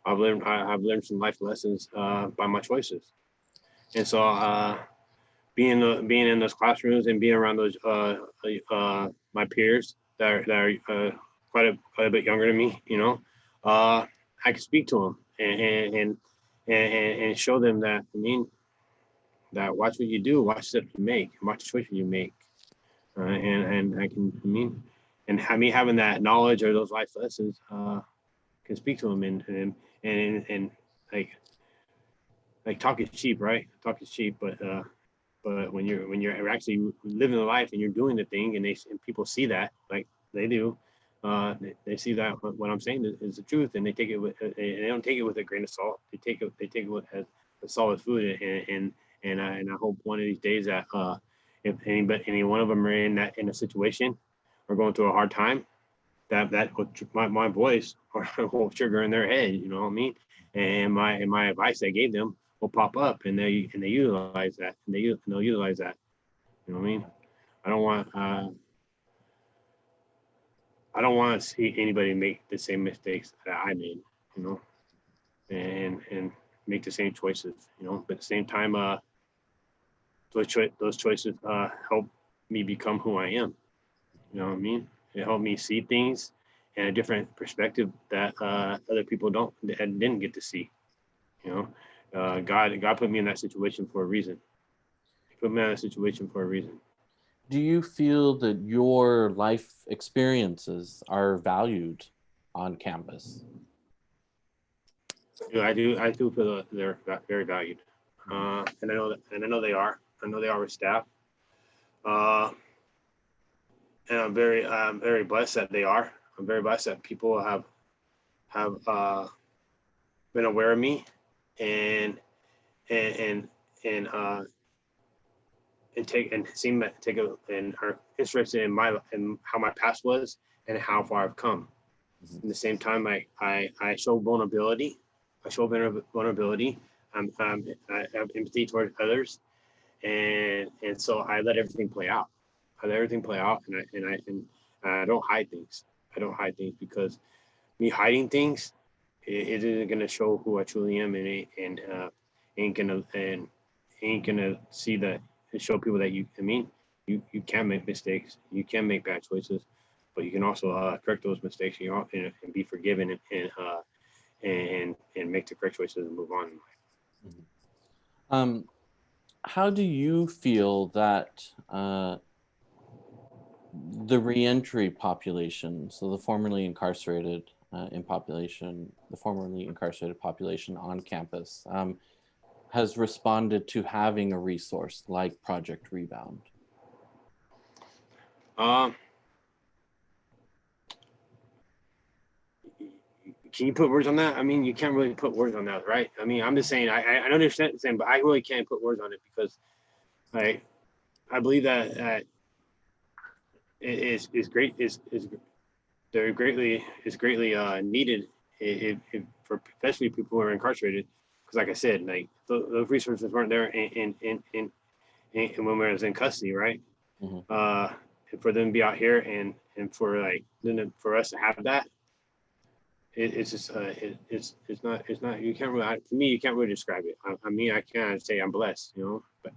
B: I've learned some life lessons by my choices, and so being in those classrooms and being around those my peers that are quite a bit younger than me, I can speak to them and show them that that watch what you do, watch what you make, watch the choices you make, and I can and having that knowledge or those life lessons can speak to them and like talk is cheap, right? Talk is cheap, but when you're actually living the life and you're doing the thing and people see that like they do, they see that what I'm saying is the truth, and they take it with they don't take it with a grain of salt. They take it with as solid food, and I hope one of these days that if any one of them are in a situation or going through a hard time, that my voice will trigger in their head, you know what I mean? And my advice I gave them will pop up, and they utilize that, and they'll utilize that. You know what I mean? I don't want to see anybody make the same mistakes that I made, and make the same choices, But at the same time, those choices help me become who I am. You know what I mean? It helped me see things in a different perspective that other people didn't get to see. God put me in that situation for a reason. He put me in that situation for a reason.
A: Do you feel that your life experiences are valued on campus?
B: Yeah, I do feel that they're very valued, and I know they are. I know they are with staff, and I'm very blessed that they are. I'm very blessed that people have been aware of me and are interested in how my past was and how far I've come. Mm-hmm. At the same time, I show vulnerability. I show vulnerability. I have empathy towards others, and so I let everything play out. I let everything play out, and I don't hide things. I don't hide things because me hiding things, it isn't gonna show who I truly am, and ain't gonna see that and show people that you can make mistakes, you can make bad choices, but you can also correct those mistakes, and be forgiven, and make the correct choices and move on.
A: How do you feel that the reentry population, so the formerly incarcerated the formerly incarcerated population on campus, has responded to having a resource like Project Rebound?
B: Can you put words on that? I mean, you can't really put words on that, right? I mean, I'm just saying, I understand the same, but I really can't put words on it, because I believe that is great, is greatly needed, for especially people who are incarcerated, because like I said, like those resources weren't there in when we was in custody, right?
A: Mm-hmm.
B: And for them to be out here, and for for us to have that, it's just it's not, you can't really, for me, you can't really describe it. I mean, I can't say I'm blessed, but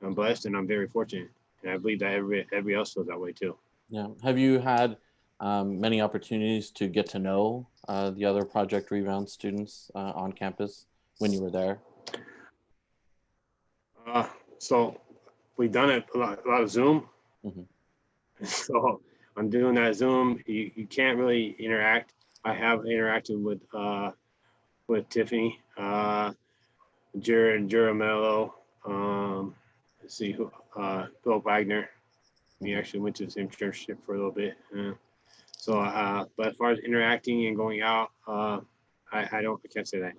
B: I'm blessed, and I'm very fortunate, and I believe that everybody else feels that way too.
A: Yeah. Have you had many opportunities to get to know the other Project Rebound students on campus when you were there?
B: So we've done it a lot of Zoom.
A: Mm-hmm.
B: So I'm doing that Zoom. You can't really interact. I have interacted with Tiffany, Jared Juramello, let's see who, Bill Wagner. We actually went to the same church for a little bit. So, but as far as interacting and going out, I can't say that.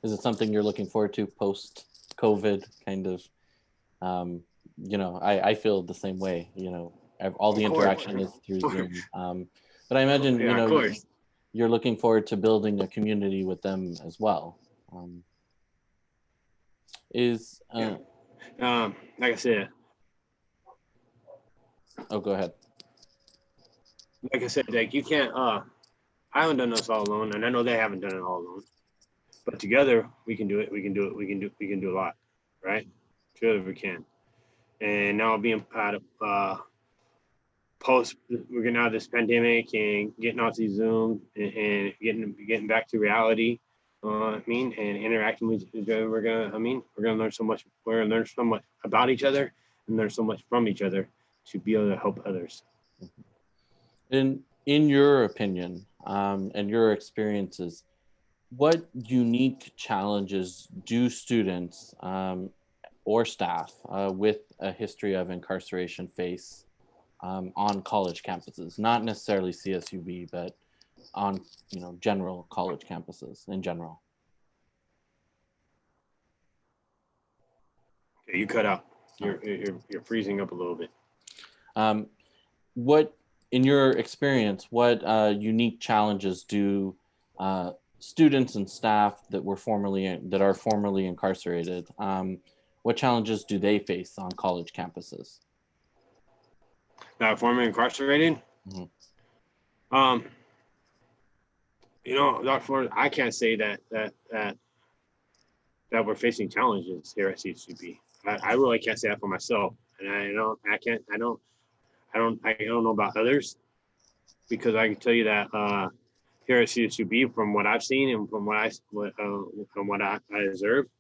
A: Is it something you're looking forward to post-COVID kind of? I feel the same way, all the interaction is through Zoom. But I imagine, you're looking forward to building a community with them as well. Like
B: I said.
A: Oh, go ahead.
B: Like I said, like, you can't, I haven't done this all alone, and I know they haven't done it all alone, but together we can do it. We can do a lot, right? Together we can. And now being out of we're getting out of this pandemic and getting off these Zoom, and getting back to reality. And interacting with each other, we're gonna learn so much. We're gonna learn so much about each other, and learn so much from each other to be able to help others.
A: In your opinion, and your experiences, what unique challenges do students or staff with a history of incarceration face on college campuses? Not necessarily CSUB, but on general college campuses in general.
B: Okay, you cut out. You're freezing up a little bit.
A: What, in your experience, what unique challenges do students and staff that are formerly incarcerated, what challenges do they face on college campuses?
B: That formerly incarcerated?
A: Mm-hmm.
B: Dr. Floyd, I can't say that we're facing challenges here at CSUB. I really can't say that for myself, and I don't know about others, because I can tell you that here at CSUB, from what I've seen and from what I observed,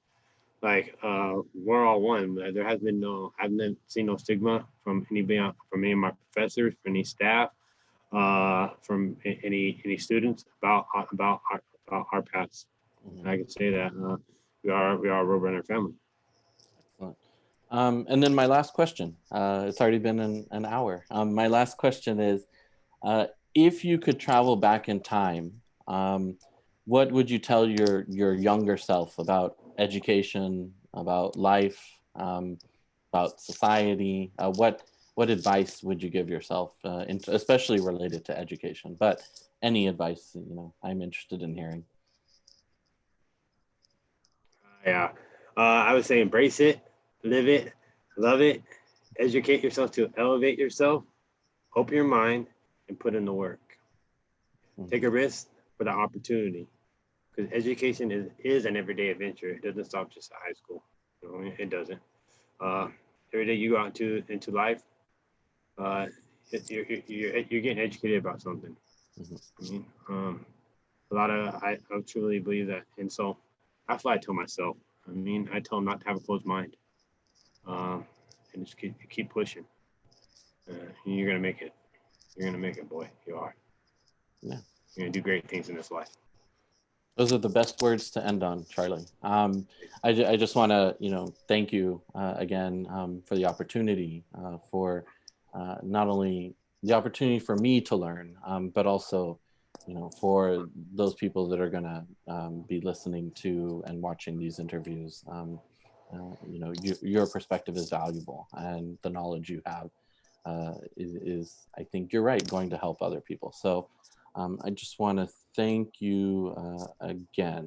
B: like, we're all one. There has been I haven't seen no stigma from anybody, from any of my professors, from any staff, from any students about our paths. Mm-hmm. I can say that we are a Roadrunner family.
A: And then my last question, it's already been an hour. My last question is, if you could travel back in time, what would you tell your younger self about education, about life, about society? What advice would you give yourself, especially related to education? But any advice, I'm interested in hearing.
B: I would say embrace it, live it, love it, educate yourself to elevate yourself, open your mind, and put in the work. Mm-hmm. Take a risk, for the opportunity, because education is an everyday adventure. It doesn't stop just at high school. You know, it doesn't. Every day you go out into life, you're getting educated about something. I mean, I truly believe that, and so that's why I tell myself. I mean, I tell them not to have a closed mind, and just keep pushing. And you're gonna make it. You're gonna make it, boy. You are.
A: Yeah.
B: You're gonna do great things in this life.
A: Those are the best words to end on, Charlie. I just want to, thank you again for the opportunity, for not only the opportunity for me to learn, but also, for those people that are going to be listening to and watching these interviews. Your perspective is valuable, and the knowledge you have is, I think you're right, going to help other people. So I just want to thank you again.